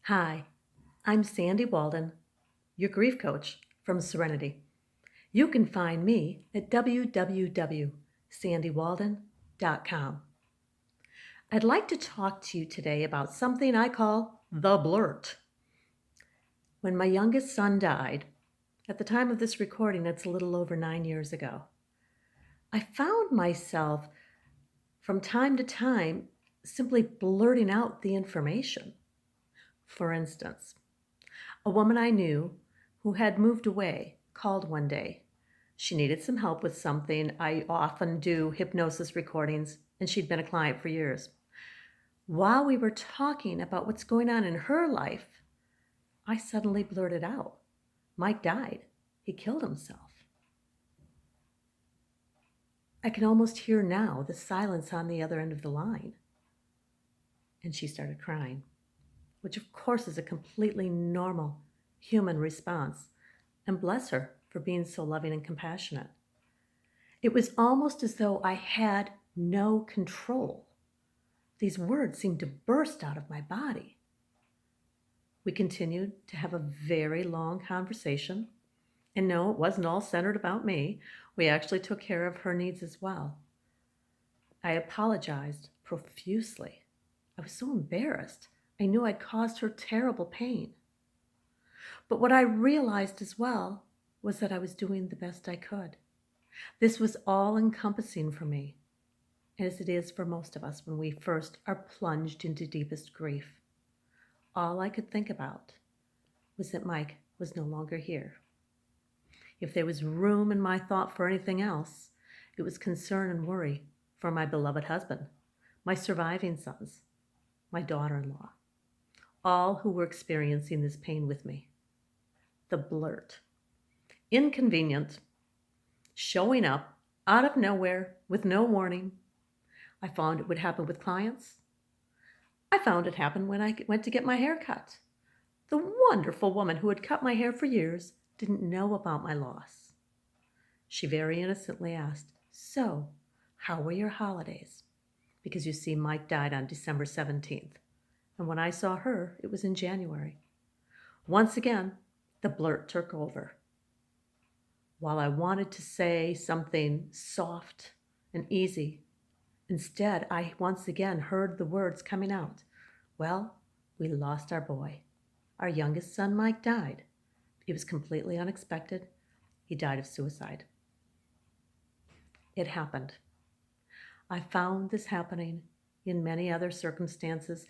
Hi, I'm Sandy Walden, your grief coach from Serenity. You can find me at www.sandywalden.com. I'd like to talk to you today about something I call the blurt. When my youngest son died, at the time of this recording, it's a little over 9 years ago, I found myself from time to time simply blurting out the information. For instance, a woman I knew who had moved away called one day. She needed some help with something. I often do hypnosis recordings, and she'd been a client for years. While we were talking about what's going on in her life, I suddenly blurted out, Mike died. He killed himself. I can almost hear now the silence on the other end of the line. And she started crying, which of course is a completely normal human response. And bless her for being so loving and compassionate. It was almost as though I had no control. These words seemed to burst out of my body. We continued to have a very long conversation. And no, it wasn't all centered about me. We actually took care of her needs as well. I apologized profusely. I was so embarrassed. I knew I'd caused her terrible pain. But what I realized as well was that I was doing the best I could. This was all encompassing for me, as it is for most of us when we first are plunged into deepest grief. All I could think about was that Mike was no longer here. If there was room in my thought for anything else, it was concern and worry for my beloved husband, my surviving sons, my daughter-in-law, all who were experiencing this pain with me. The blurt. Inconvenient, showing up out of nowhere with no warning. I found it would happen with clients. I found it happen when I went to get my hair cut. The wonderful woman who had cut my hair for years didn't know about my loss. She very innocently asked, "So, how were your holidays?" Because you see, Mike died on December 17th. And when I saw her, it was in January. Once again, the blurt took over. While I wanted to say something soft and easy, instead, I once again heard the words coming out. Well, we lost our boy. Our youngest son, Mike, died. It was completely unexpected. He died of suicide. It happened. I found this happening in many other circumstances.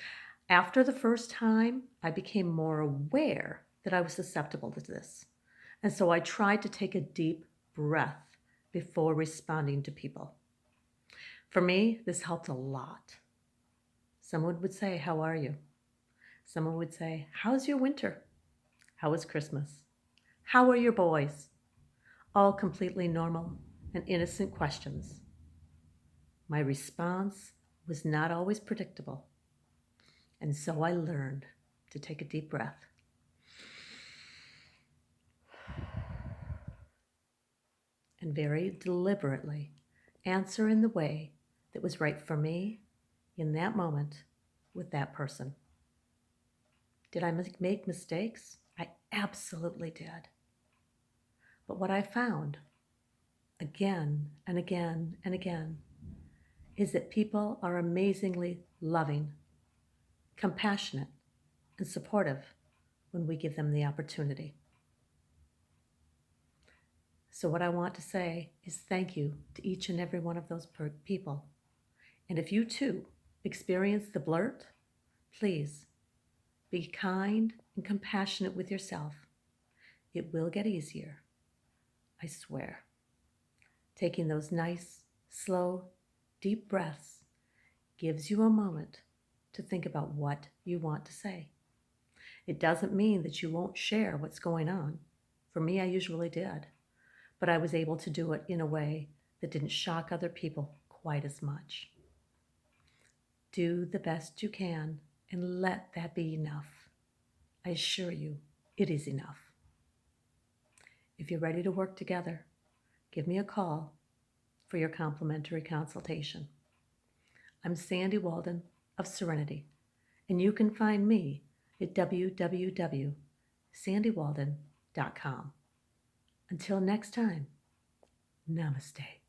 After the first time, I became more aware that I was susceptible to this. And so I tried to take a deep breath before responding to people. For me, this helped a lot. Someone would say, "How are you?" Someone would say, "How's your winter? How was Christmas? How are your boys?" All completely normal and innocent questions. My response was not always predictable. And so I learned to take a deep breath and very deliberately answer in the way that was right for me in that moment with that person. Did I make mistakes? I absolutely did. But what I found again and again and again is that people are amazingly loving, compassionate, and supportive when we give them the opportunity. So what I want to say is thank you to each and every one of those people. And if you too experience the blurt, please be kind and compassionate with yourself. It will get easier, I swear. Taking those nice, slow, deep breaths gives you a moment to think about what you want to say. It doesn't mean that you won't share what's going on. For me, I usually did. But I was able to do it in a way that didn't shock other people quite as much. Do the best you can and let that be enough. I assure you, it is enough. If you're ready to work together, give me a call for your complimentary consultation. I'm Sandy Walden of Serenity, and you can find me at www.sandywalden.com. Until next time, namaste.